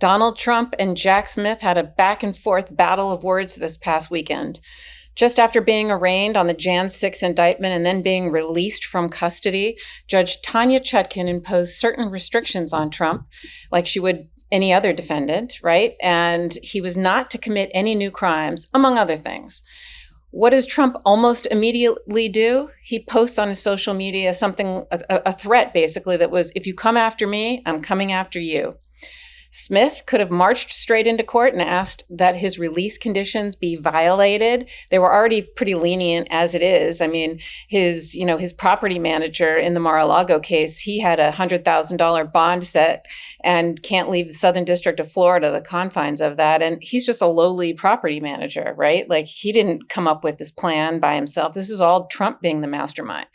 Donald Trump and Jack Smith had a back and forth battle of words this past weekend. Just after being arraigned on the Jan 6 indictment and then being released from custody, Judge Tanya Chutkan imposed certain restrictions on Trump, like she would any other defendant, right? And he was not to commit any new crimes, among other things. What does Trump almost immediately do? He posts on his social media a threat basically that was, if you come after me, I'm coming after you. Smith could have marched straight into court and asked that his release conditions be violated. They were already pretty lenient as it is. I mean, his property manager in the Mar-a-Lago case, he had a $100,000 bond set and can't leave the Southern District of Florida, the confines of that. And he's just a lowly property manager, right? Like, he didn't come up with this plan by himself. This is all Trump being the mastermind.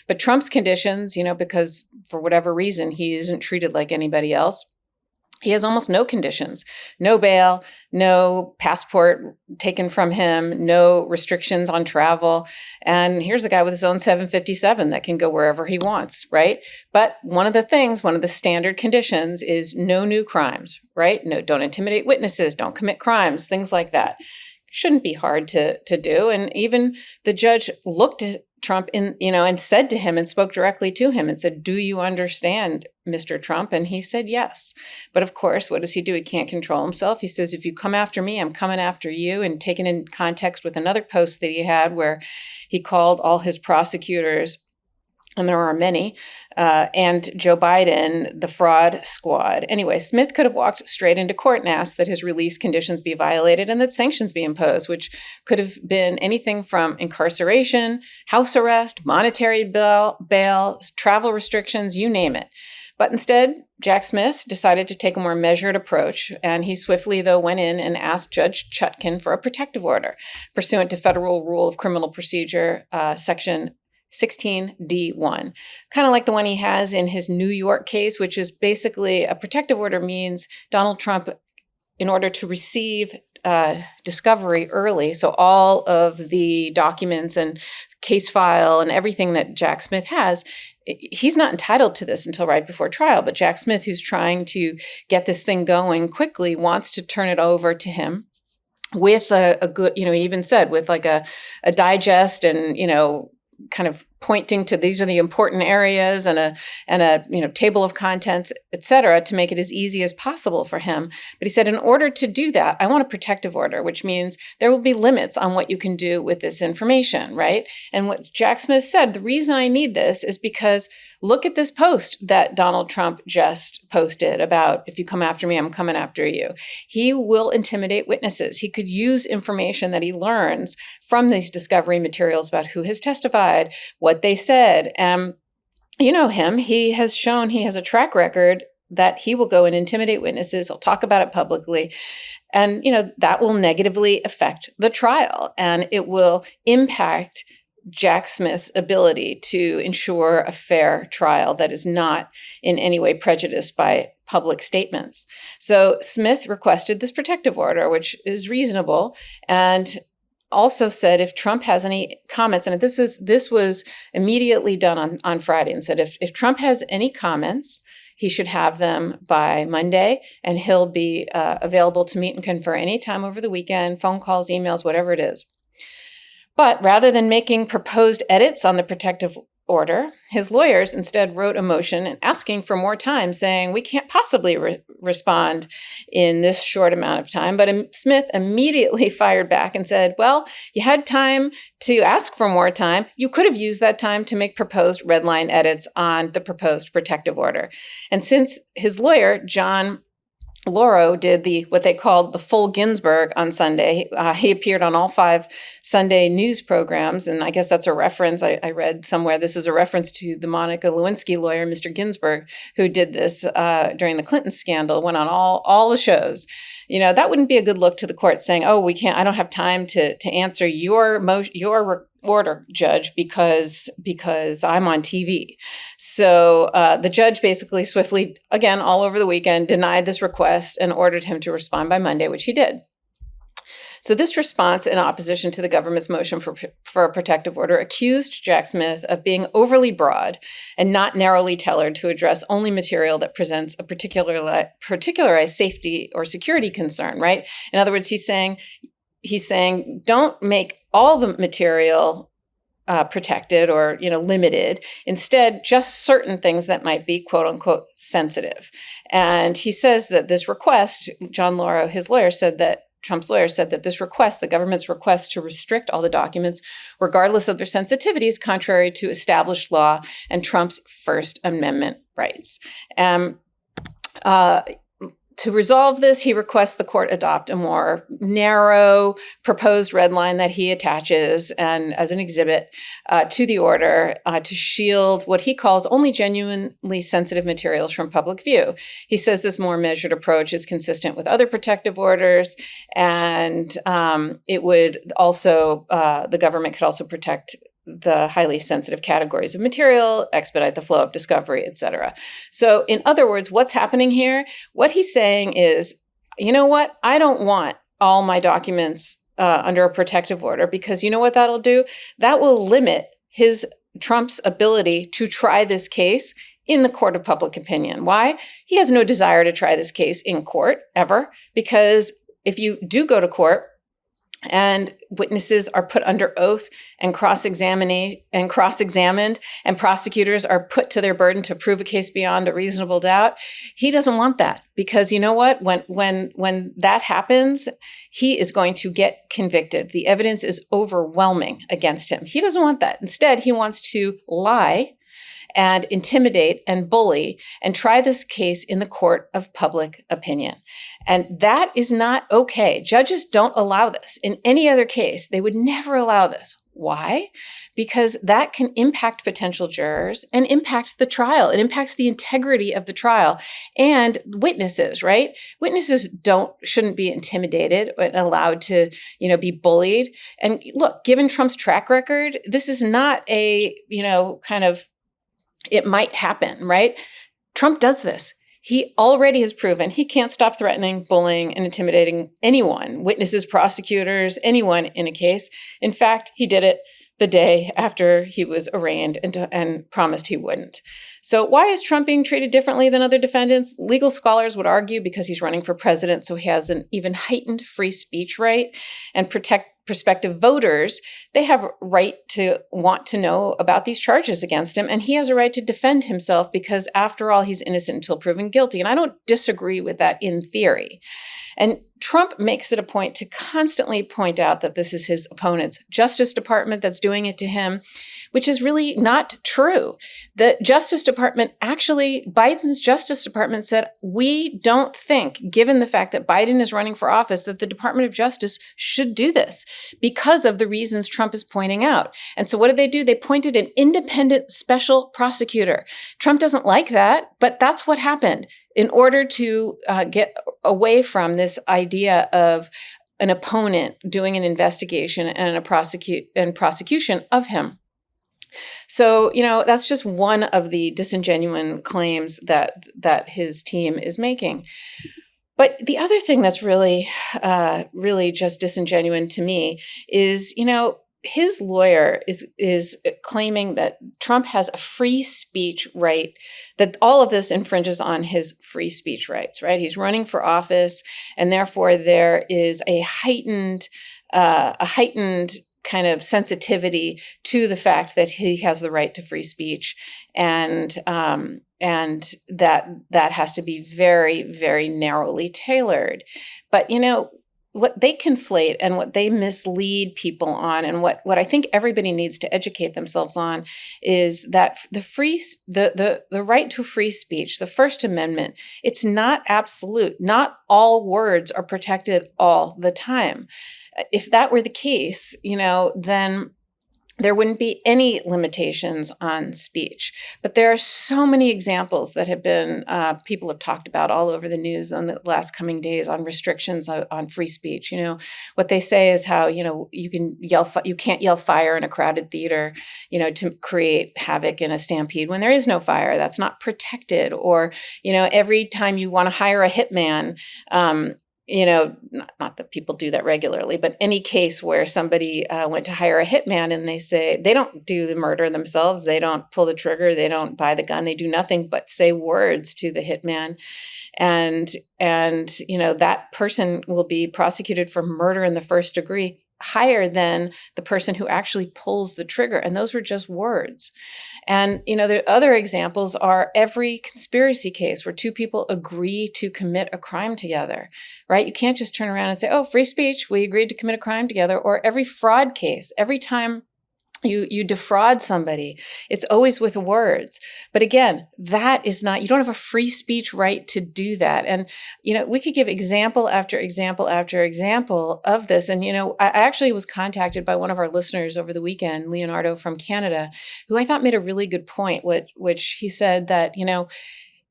But Trump's conditions, because for whatever reason, he isn't treated like anybody else. He has almost no conditions, no bail, no passport taken from him, no restrictions on travel. And here's a guy with his own 757 that can go wherever he wants, right? But one of the standard conditions is no new crimes, right? No, don't intimidate witnesses, don't commit crimes, things like that. Shouldn't be hard to do. And even the judge looked at Trump and said to him and spoke directly to him and said, "Do you understand, Mr. Trump?" And he said, yes. But of course, what does he do? He can't control himself. He says, if you come after me, I'm coming after you. And taken in context with another post that he had where he called all his prosecutors, and there are many, and Joe Biden, the fraud squad. Anyway, Smith could have walked straight into court and asked that his release conditions be violated and that sanctions be imposed, which could have been anything from incarceration, house arrest, monetary bail, travel restrictions, you name it. But instead, Jack Smith decided to take a more measured approach, and he swiftly, though, went in and asked Judge Chutkan for a protective order pursuant to Federal Rule of Criminal Procedure, Section 16D1, kind of like the one he has in his New York case, which is basically a protective order means Donald Trump, in order to receive discovery early, so all of the documents and case file and everything that Jack Smith has, he's not entitled to this until right before trial. But Jack Smith, who's trying to get this thing going quickly, wants to turn it over to him with a good, he even said with like a digest and, kind of pointing to these are the important areas and a table of contents, et cetera, to make it as easy as possible for him. But he said, in order to do that, I want a protective order, which means there will be limits on what you can do with this information, right? And what Jack Smith said, the reason I need this is because look at this post that Donald Trump just posted about, if you come after me, I'm coming after you. He will intimidate witnesses. He could use information that he learns from these discovery materials about who has testified, what they said. You know him. He has shown he has a track record that he will go and intimidate witnesses. He'll talk about it publicly. And, that will negatively affect the trial, and it will impact Jack Smith's ability to ensure a fair trial that is not in any way prejudiced by public statements. So Smith requested this protective order, which is reasonable, and also said if Trump has any comments, and this was immediately done on Friday, and said if Trump has any comments, he should have them by Monday, and he'll be available to meet and confer anytime over the weekend, phone calls, emails, whatever it is. But rather than making proposed edits on the protective order, his lawyers instead wrote a motion asking for more time, saying we can't possibly respond in this short amount of time. But Smith immediately fired back and said, well, you had time to ask for more time. You could have used that time to make proposed redline edits on the proposed protective order. And since his lawyer, John Lauro, did what they called the full Ginsburg on Sunday. He appeared on all 5 Sunday news programs, and I guess that's a reference. I read somewhere this is a reference to the Monica Lewinsky lawyer, Mr. Ginsburg, who did this during the Clinton scandal, went on all the shows. That wouldn't be a good look to the court saying, oh, we can't, I don't have time to answer your order, Judge, because I'm on TV. So the judge basically swiftly, again, all over the weekend, denied this request and ordered him to respond by Monday, which he did. So this response in opposition to the government's motion for a protective order accused Jack Smith of being overly broad and not narrowly tailored to address only material that presents a particularized safety or security concern, right? In other words, he's saying, don't make all the material protected or limited. Instead, just certain things that might be quote unquote sensitive. And he says that this request, John Lauro, his lawyer, said that Trump's lawyer said that this request, the government's request to restrict all the documents, regardless of their sensitivity, is contrary to established law and Trump's First Amendment rights. To resolve this, he requests the court adopt a more narrow proposed red line that he attaches and as an exhibit to the order to shield what he calls only genuinely sensitive materials from public view. He says this more measured approach is consistent with other protective orders, and it would also, the government could also protect the highly sensitive categories of material, expedite the flow of discovery, et cetera. So in other words, what's happening here? What he's saying is, you know what? I don't want all my documents under a protective order because you know what that'll do? That will limit Trump's ability to try this case in the court of public opinion. Why? He has no desire to try this case in court ever, because if you do go to court, and witnesses are put under oath and cross-examined, and prosecutors are put to their burden to prove a case beyond a reasonable doubt. He doesn't want that because you know what? When that happens, he is going to get convicted. The evidence is overwhelming against him. He doesn't want that. Instead, he wants to lie and intimidate and bully and try this case in the court of public opinion. And that is not okay. Judges don't allow this. In any other case, they would never allow this. Why? Because that can impact potential jurors and impact the trial. It impacts the integrity of the trial and witnesses, right? Witnesses shouldn't be intimidated and allowed to, be bullied. And look, given Trump's track record, this is not a, it might happen, right? Trump does this. He already has proven he can't stop threatening, bullying, and intimidating anyone, witnesses, prosecutors, anyone in a case. In fact, he did it the day after he was arraigned and promised he wouldn't. So why is Trump being treated differently than other defendants? Legal scholars would argue because he's running for president, so he has an even heightened free speech right, and prospective voters, they have a right to want to know about these charges against him, and he has a right to defend himself because, after all, he's innocent until proven guilty. And I don't disagree with that in theory. And Trump makes it a point to constantly point out that this is his opponent's Justice Department that's doing it to him, which is really not true. The Justice Department, Biden's Justice Department said, we don't think, given the fact that Biden is running for office, that the Department of Justice should do this because of the reasons Trump is pointing out. And so what did they do? They appointed an independent special prosecutor. Trump doesn't like that, but that's what happened in order to get away from this idea of an opponent doing an investigation and a prosecution of him. So, that's just one of the disingenuous claims that his team is making. But the other thing that's really just disingenuous to me is, his lawyer is claiming that Trump has a free speech right, that all of this infringes on his free speech rights, right? He's running for office, and therefore there is a heightened kind of sensitivity to the fact that he has the right to free speech, and that has to be very, very narrowly tailored. But what they conflate and what they mislead people on, and what I think everybody needs to educate themselves on, is that the right to free speech, the First Amendment, it's not absolute. Not all words are protected all the time. If that were the case, then there wouldn't be any limitations on speech. But there are so many examples that have been, people have talked about all over the news on the last coming days on restrictions on free speech. What they say is how, you can't yell fire in a crowded theater, to create havoc in a stampede when there is no fire. That's not protected. Or, every time you want to hire a hitman, not that people do that regularly, but any case where somebody went to hire a hitman and they say they don't do the murder themselves, they don't pull the trigger, they don't buy the gun, they do nothing but say words to the hitman. And that person will be prosecuted for murder in the first degree higher than the person who actually pulls the trigger. And those were just words. And, the other examples are every conspiracy case where two people agree to commit a crime together, right? You can't just turn around and say, oh, free speech, we agreed to commit a crime together. Or every fraud case, every time you defraud somebody, it's always with words. But again, that is not, you don't have a free speech right to do that. And, we could give example after example after example of this. And, I actually was contacted by one of our listeners over the weekend, Leonardo from Canada, who I thought made a really good point, which he said that,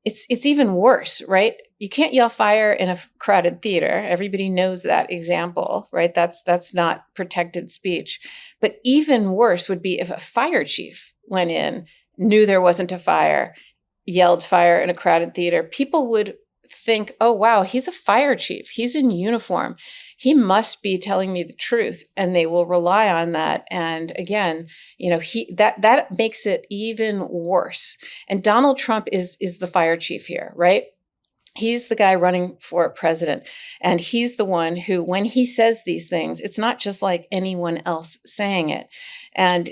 it's even worse, right? You can't yell fire in a crowded theater. Everybody knows that example, right? That's not protected speech. But even worse would be if a fire chief went in, knew there wasn't a fire, yelled fire in a crowded theater. People would think, oh, wow, he's a fire chief. He's in uniform. He must be telling me the truth. And they will rely on that. And again, that makes it even worse. And Donald Trump is the fire chief here, right? He's the guy running for president. And he's the one who, when he says these things, it's not just like anyone else saying it. And,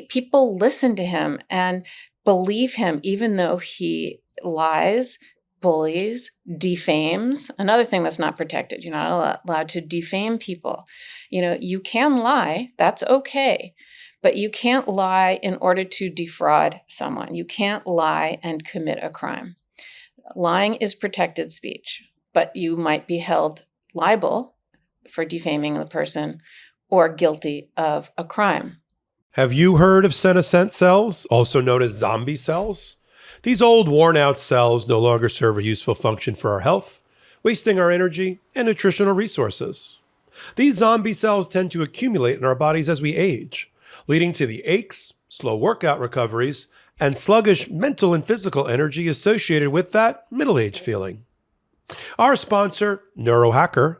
people listen to him and believe him, even though he lies, bullies, defames. Another thing that's not protected. You're not allowed to defame people. You can lie. That's okay. But you can't lie in order to defraud someone. You can't lie and commit a crime. Lying is protected speech, but you might be held liable for defaming the person or guilty of a crime. Have you heard of senescent cells, also known as zombie cells? These old, worn-out cells no longer serve a useful function for our health, wasting our energy and nutritional resources. These zombie cells tend to accumulate in our bodies as we age, leading to the aches, slow workout recoveries, and sluggish mental and physical energy associated with that middle-age feeling. Our sponsor, Neurohacker,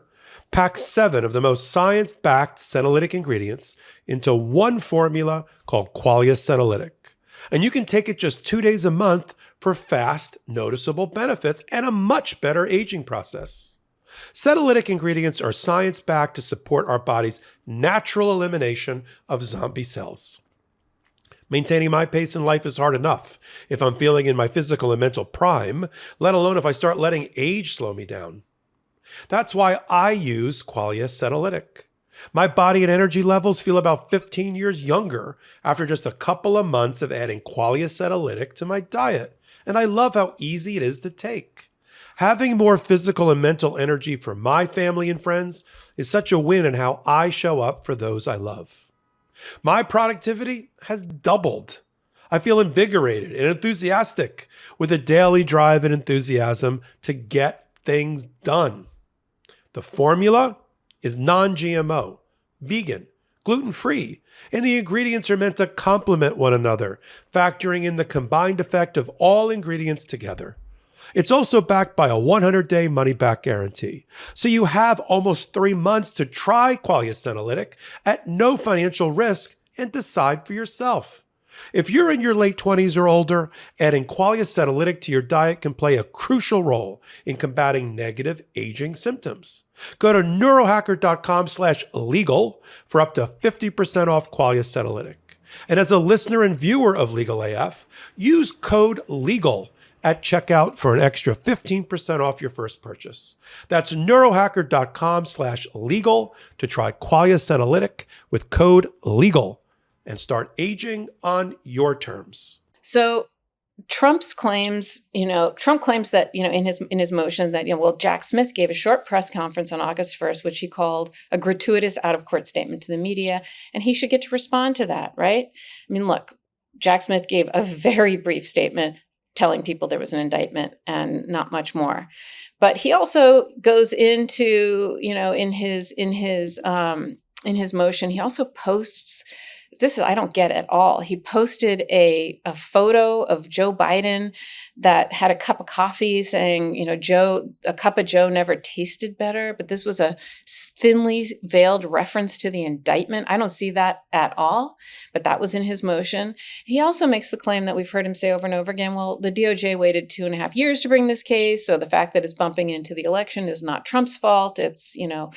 packs 7 of the most science-backed senolytic ingredients into one formula called Qualia Senolytic. And you can take it just 2 days a month for fast, noticeable benefits and a much better aging process. Senolytic ingredients are science-backed to support our body's natural elimination of zombie cells. Maintaining my pace in life is hard enough if I'm feeling in my physical and mental prime, let alone if I start letting age slow me down. That's why I use Qualia Senolytic. My body and energy levels feel about 15 years younger after just a couple of months of adding Qualia Senolytic to my diet, and I love how easy it is to take. Having more physical and mental energy for my family and friends is such a win in how I show up for those I love. My productivity has doubled. I feel invigorated and enthusiastic with a daily drive and enthusiasm to get things done. The formula is non-GMO, vegan, gluten-free, and the ingredients are meant to complement one another, factoring in the combined effect of all ingredients together. It's also backed by a 100-day money-back guarantee, so you have almost 3 months to try Qualia Senolytic at no financial risk and decide for yourself. If you're in your late 20s or older, adding Qualia Senolytic to your diet can play a crucial role in combating negative aging symptoms. Go to neurohacker.com/legal for up to 50% off Qualia Senolytic. And as a listener and viewer of Legal AF, use code LEGAL at checkout for an extra 15% off your first purchase. That's neurohacker.com/legal to try Qualia Senolytic with code LEGAL and start aging on your terms. So Trump claims that, in his motion that, Jack Smith gave a short press conference on August 1st, which he called a gratuitous out-of-court statement to the media, and he should get to respond to that, right? I mean, look, Jack Smith gave a very brief statement telling people there was an indictment and not much more. But he also goes into, in his motion, he also posts I don't get at all. He posted a photo of Joe Biden that had a cup of coffee saying, a cup of Joe never tasted better. But this was a thinly veiled reference to the indictment. I don't see that at all, but that was in his motion. He also makes the claim that we've heard him say over and over again, well, the DOJ waited 2.5 years to bring this case. So the fact that it's bumping into the election is not Trump's fault. It's the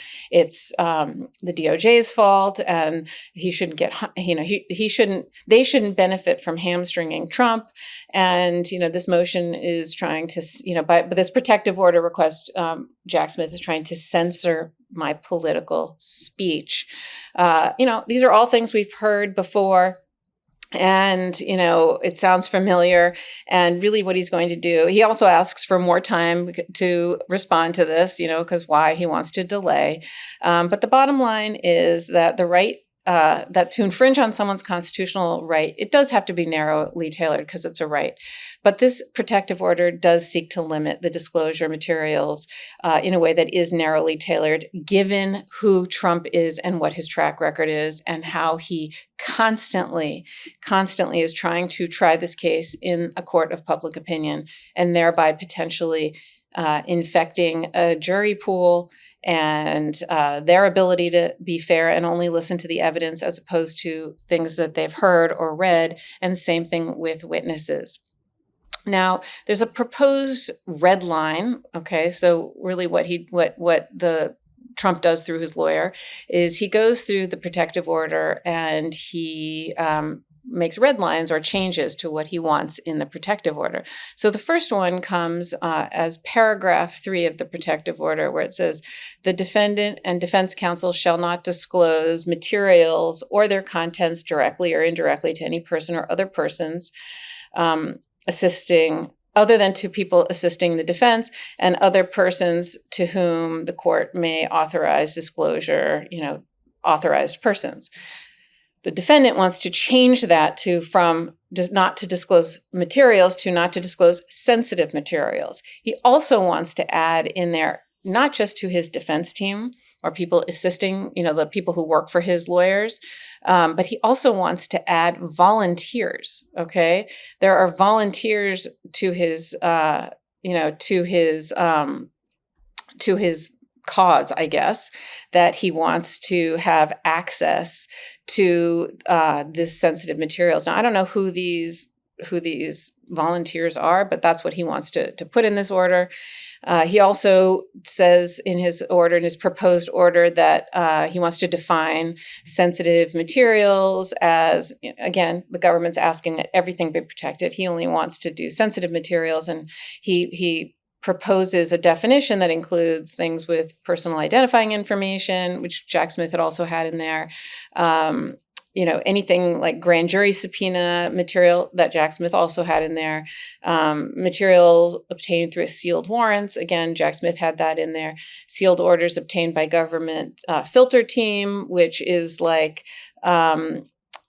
DOJ's fault, and he shouldn't get, they shouldn't benefit from hamstringing Trump. And, this motion is trying to, by this protective order request, Jack Smith is trying to censor my political speech. These are all things we've heard before. And, it sounds familiar. And really what he's going to do, he also asks for more time to respond to this, because why he wants to delay. But the bottom line is that the right, that to infringe on someone's constitutional right, it does have to be narrowly tailored because it's a right. But this protective order does seek to limit the disclosure materials in a way that is narrowly tailored, given who Trump is and what his track record is and how he constantly is trying to try this case in a court of public opinion and thereby potentially infecting a jury pool and their ability to be fair and only listen to the evidence as opposed to things that they've heard or read, and same thing with witnesses. Now, there's a proposed red line. Okay, so really what the Trump does through his lawyer is he goes through the protective order and he makes red lines or changes to what he wants in the protective order. So the first one comes as paragraph 3 of the protective order, where it says, the defendant and defense counsel shall not disclose materials or their contents directly or indirectly to any person or other persons assisting, other than to people assisting the defense and other persons to whom the court may authorize disclosure, authorized persons. The defendant wants to change that from not to disclose materials to not to disclose sensitive materials. He also wants to add in there, not just to his defense team or people assisting, the people who work for his lawyers, but he also wants to add volunteers. Okay, there are volunteers to his cause, I guess, that he wants to have access to this sensitive materials. Now, I don't know who these volunteers are, but that's what he wants to put in this order. He also says in his proposed order, that he wants to define sensitive materials as, again, the government's asking that everything be protected. He only wants to do sensitive materials, and he proposes a definition that includes things with personal identifying information, which Jack Smith had also had in there. Anything like grand jury subpoena material that Jack Smith also had in there. Material obtained through a sealed warrants. Again, Jack Smith had that in there. Sealed orders obtained by government filter team, which is like,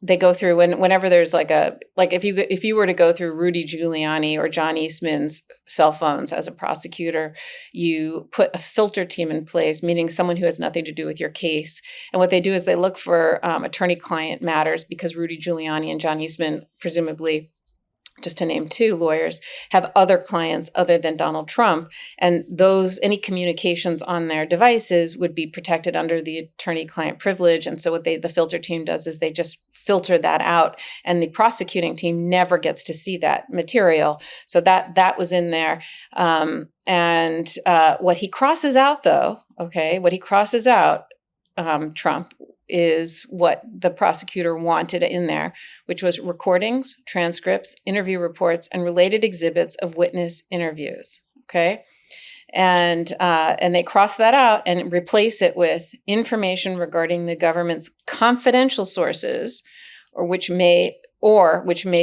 they go through whenever there's if you were to go through Rudy Giuliani or John Eastman's cell phones as a prosecutor, you put a filter team in place, meaning someone who has nothing to do with your case. And what they do is they look for attorney-client matters, because Rudy Giuliani and John Eastman, presumably, just to name 2 lawyers, have other clients other than Donald Trump. And any communications on their devices would be protected under the attorney-client privilege. And so what the filter team does is they just filter that out, and the prosecuting team never gets to see that material. So that was in there. And what he crosses out, though, Trump, is what the prosecutor wanted in there, which was recordings, transcripts, interview reports, and related exhibits of witness interviews. Okay. And they cross that out and replace it with information regarding the government's confidential sources, which may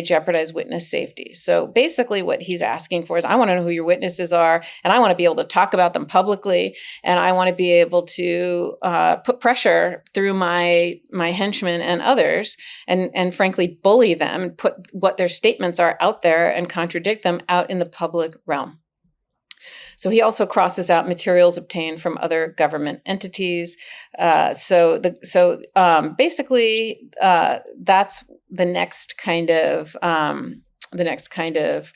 jeopardize witness safety. So basically what he's asking for is, I want to know who your witnesses are, and I want to be able to talk about them publicly, and I want to be able to put pressure through my henchmen and others, and frankly bully them, put what their statements are out there and contradict them out in the public realm. So he also crosses out materials obtained from other government entities. Basically, that's the next kind of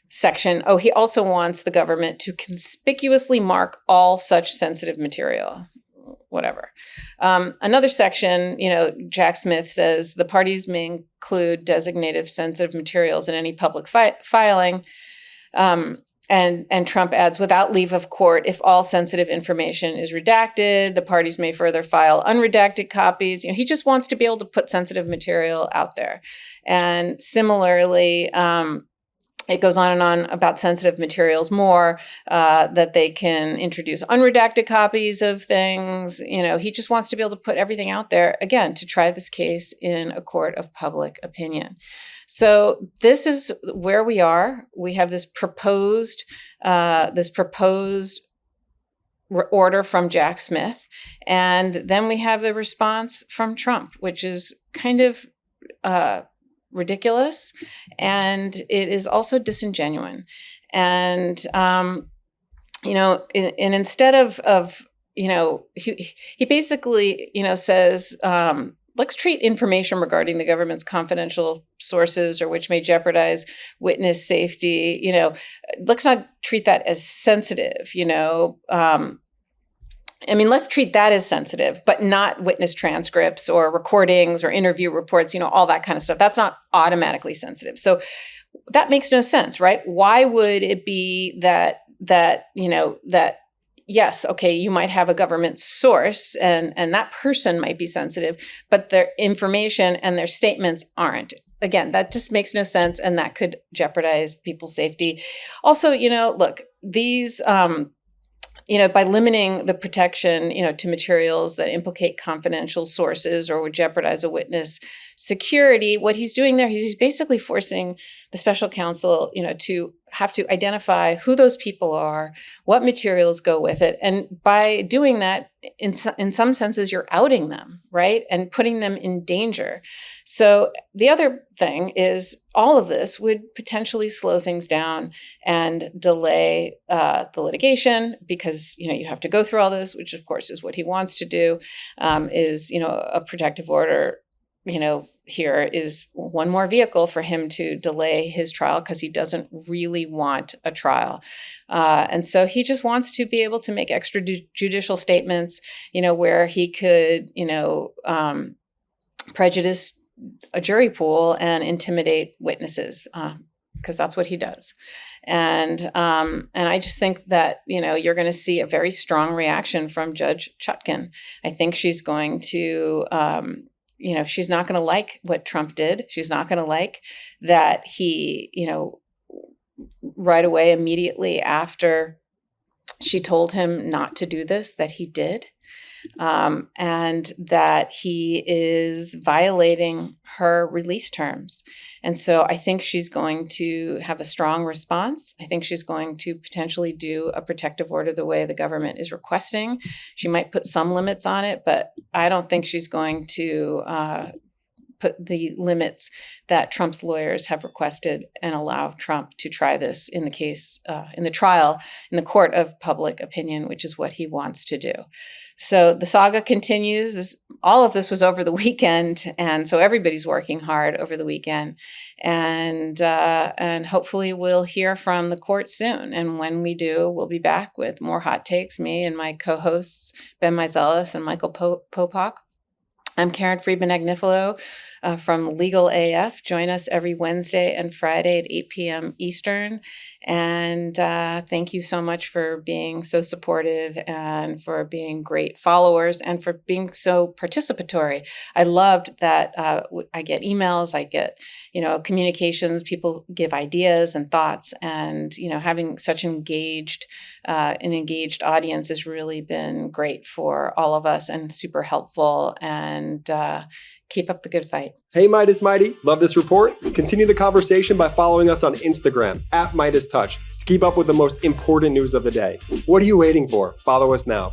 section. Oh, he also wants the government to conspicuously mark all such sensitive material. Whatever. Another section, Jack Smith says the parties may include designated sensitive materials in any public filing. And Trump adds, without leave of court, if all sensitive information is redacted, the parties may further file unredacted copies. He just wants to be able to put sensitive material out there. And similarly, it goes on and on about sensitive materials more, that they can introduce unredacted copies of things. He just wants to be able to put everything out there, again, to try this case in a court of public opinion. So this is where we are. We have this proposed order from Jack Smith, and then we have the response from Trump, which is kind of ridiculous, and it is also disingenuous. And instead of he basically says, let's treat information regarding the government's confidential sources or which may jeopardize witness safety. Let's not treat that as sensitive. Let's treat that as sensitive, but not witness transcripts or recordings or interview reports, all that kind of stuff. That's not automatically sensitive. So that makes no sense, right? Why would it be that yes, okay, you might have a government source and that person might be sensitive, but their information and their statements aren't. Again, that just makes no sense, and that could jeopardize people's safety. Also, look, these by limiting the protection, to materials that implicate confidential sources or would jeopardize a witness security, what he's doing there, he's basically forcing the special counsel, to have to identify who those people are, what materials go with it. And by doing that, in some senses, you're outing them, right? And putting them in danger. So the other thing is all of this would potentially slow things down and delay the litigation because, you have to go through all this, which of course is what he wants to do, is, a protective order, here is one more vehicle for him to delay his trial because he doesn't really want a trial. And so he just wants to be able to make extrajudicial statements, where he could, prejudice a jury pool and intimidate witnesses, because that's what he does. And I just think that, you're going to see a very strong reaction from Judge Chutkan. I think she's going to, she's not going to like what Trump did. She's not going to like that he, right away, immediately after she told him not to do this, that he did. And that he is violating her release terms. And so I think she's going to have a strong response. I think she's going to potentially do a protective order the way the government is requesting. She might put some limits on it, but I don't think she's going to put the limits that Trump's lawyers have requested and allow Trump to try this in the case, in the trial, in the court of public opinion, which is what he wants to do. So the saga continues. All of this was over the weekend, and so everybody's working hard over the weekend. And hopefully we'll hear from the court soon. And when we do, we'll be back with more hot takes, me and my co-hosts, Ben Meiselas and Michael Popak. I'm Karen Friedman Agnifilo from Legal AF. Join us every Wednesday and Friday at 8 p.m. Eastern. And thank you so much for being so supportive and for being great followers and for being so participatory. I loved that I get emails, I get, communications, people give ideas and thoughts, and, having such an engaged audience has really been great for all of us and super helpful, and keep up the good fight. Hey, Meidas Mighty. Love this report? Continue the conversation by following us on Instagram at MeidasTouch to keep up with the most important news of the day. What are you waiting for? Follow us now.